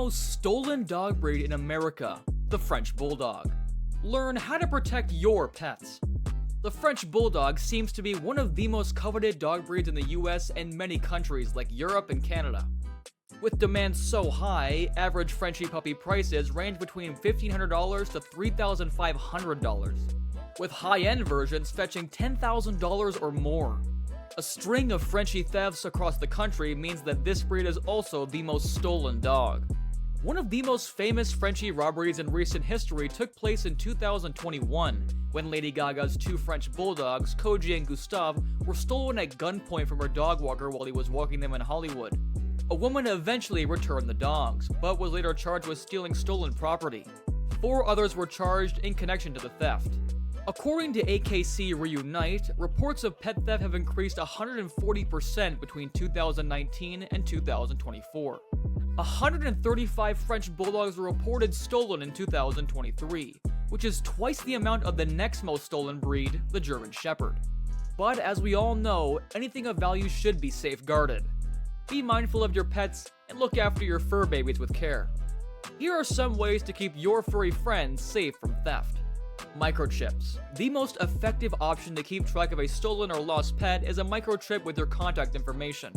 most stolen dog breed in America, the French Bulldog. Learn how to protect your pets. The French Bulldog seems to be one of the most coveted dog breeds in the US and many countries like Europe and Canada. With demand so high, average Frenchie puppy prices range between $1,500 to $3,500, with high-end versions fetching $10,000 or more. A string of Frenchie thefts across the country means that this breed is also the most stolen dog. One of the most famous Frenchie robberies in recent history took place in 2021, when Lady Gaga's two French bulldogs, Koji and Gustave, were stolen at gunpoint from her dog walker while he was walking them in Hollywood. A woman eventually returned the dogs, but was later charged with stealing stolen property. 4 others were charged in connection to the theft. According to AKC Reunite, reports of pet theft have increased 140% between 2019 and 2024. 135 French Bulldogs were reported stolen in 2023, which is twice the amount of the next most stolen breed, the German Shepherd. But as we all know, anything of value should be safeguarded. Be mindful of your pets and look after your fur babies with care. Here are some ways to keep your furry friends safe from theft. Microchips. The most effective option to keep track of a stolen or lost pet is a microchip with your contact information.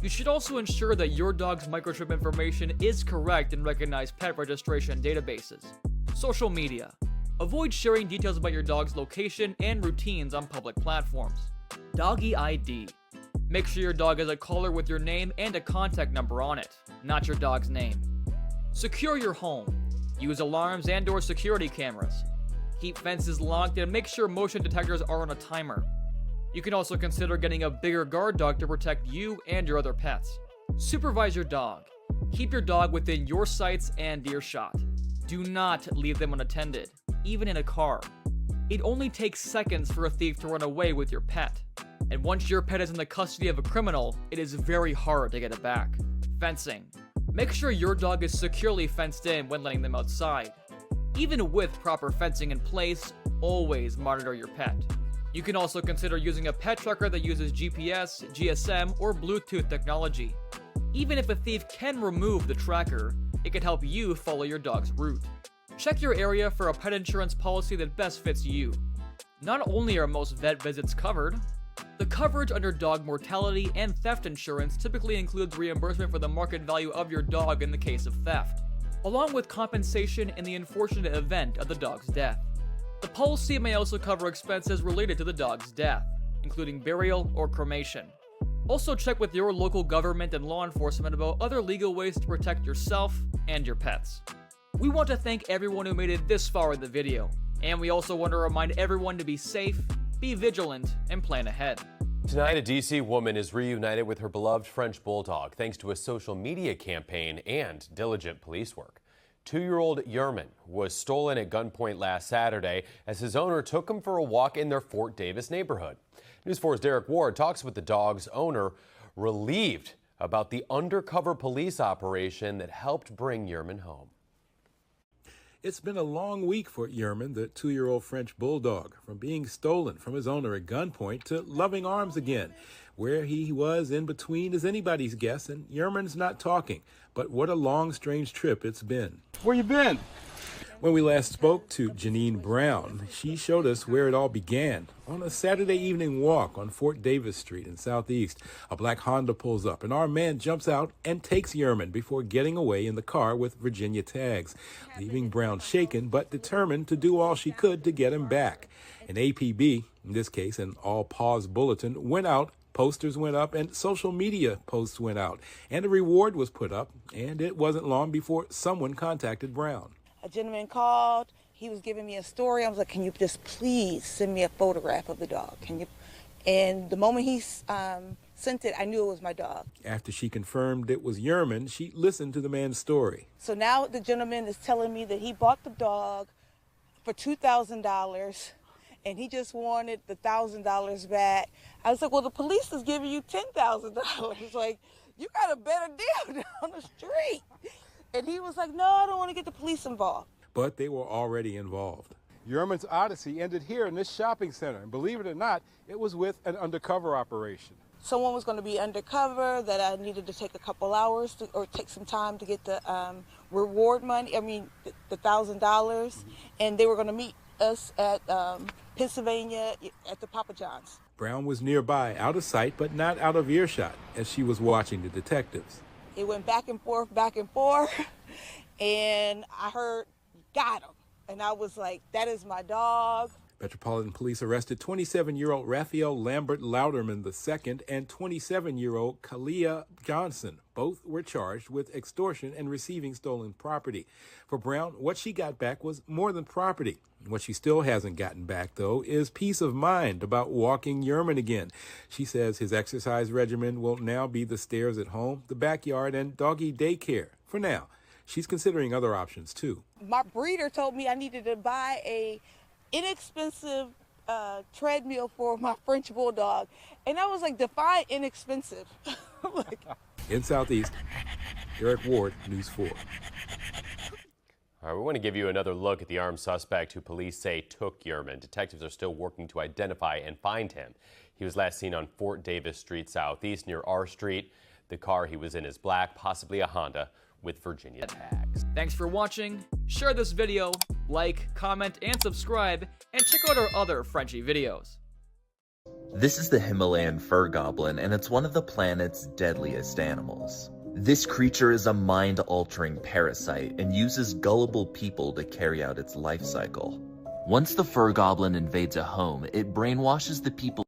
You should also ensure that your dog's microchip information is correct in recognized pet registration databases. Social media. Avoid sharing details about your dog's location and routines on public platforms. Doggy ID. Make sure your dog has a collar with your name and a contact number on it, not your dog's name. Secure your home. Use alarms and/or security cameras. Keep fences locked and make sure motion detectors are on a timer. You can also consider getting a bigger guard dog to protect you and your other pets. Supervise your dog. Keep your dog within your sights and earshot. Do not leave them unattended, even in a car. It only takes seconds for a thief to run away with your pet. And once your pet is in the custody of a criminal, it is very hard to get it back. Fencing. Make sure your dog is securely fenced in when letting them outside. Even with proper fencing in place, always monitor your pet. You can also consider using a pet tracker that uses GPS, GSM, or Bluetooth technology. Even if a thief can remove the tracker, it can help you follow your dog's route. Check your area for a pet insurance policy that best fits you. Not only are most vet visits covered, the coverage under dog mortality and theft insurance typically includes reimbursement for the market value of your dog in the case of theft, along with compensation in the unfortunate event of the dog's death. The policy may also cover expenses related to the dog's death, including burial or cremation. Also check with your local government and law enforcement about other legal ways to protect yourself and your pets. We want to thank everyone who made it this far in the video, and we also want to remind everyone to be safe, be vigilant, and plan ahead. Tonight, a D.C. woman is reunited with her beloved French Bulldog thanks to a social media campaign and diligent police work. 2-year-old Yerman was stolen at gunpoint last Saturday as his owner took him for a walk in their Fort Davis neighborhood. News 4's Derek Ward talks with the dog's owner, relieved about the undercover police operation that helped bring Yerman home. It's been a long week for Yerman, the 2-year-old French Bulldog, from being stolen from his owner at gunpoint to loving arms again. Where he was in between is anybody's guess, and Yerman's not talking. But what a long, strange trip it's been. Where you been? When we last spoke to Janine Brown, she showed us where it all began. On a Saturday evening walk on Fort Davis Street in Southeast, a black Honda pulls up, and our man jumps out and takes Yerman before getting away in the car with Virginia tags, leaving Brown shaken but determined to do all she could to get him back. An APB, in this case an all-pause bulletin, went out, posters went up, and social media posts went out, and a reward was put up, and it wasn't long before someone contacted Brown. A gentleman called. He was giving me a story. I was like, can you just please send me a photograph of the dog? Can you? And the moment he sent it, I knew it was my dog. After she confirmed it was Yerman, she listened to the man's story. So now the gentleman is telling me that he bought the dog for $2,000 and he just wanted the $1,000 back. I was like, well, the police is giving you $10,000. Like, you got a better deal down the street. And he was like, no, I don't want to get the police involved. But they were already involved. Yerman's odyssey ended here in this shopping center. And believe it or not, it was with an undercover operation. someone was going to be undercover, that I needed to take a couple hours or take some time to get the reward money, the $1,000, and they were going to meet us at Pennsylvania at the Papa John's. Brown was nearby, out of sight, but not out of earshot, as she was watching the detectives. It went back and forth, and I heard, got him. And I was like, that is my dog. Metropolitan Police arrested 27-year-old Raphael Lambert Louderman II and 27-year-old Kalia Johnson. Both were charged with extortion and receiving stolen property. For Brown, what she got back was more than property. What she still hasn't gotten back, though, is peace of mind about walking Yerman again. She says his exercise regimen will now be the stairs at home, the backyard, and doggy daycare. For now, she's considering other options, too. My breeder told me I needed to buy a inexpensive treadmill for my French Bulldog. And I was like, define inexpensive. In Southeast, Eric Ward, News 4. All right, we want to give you another look at the armed suspect who police say took Yerman. Detectives are still working to identify and find him. He was last seen on Fort Davis Street Southeast near R Street. The car he was in is black, possibly a Honda, with Virginia tags. Thanks for watching. Share this video, like, comment, and subscribe, and check out our other Frenchie videos. This is the Himalayan fur goblin, and it's one of the planet's deadliest animals. This creature is a mind-altering parasite and uses gullible people to carry out its life cycle. Once the fur goblin invades a home, it brainwashes the people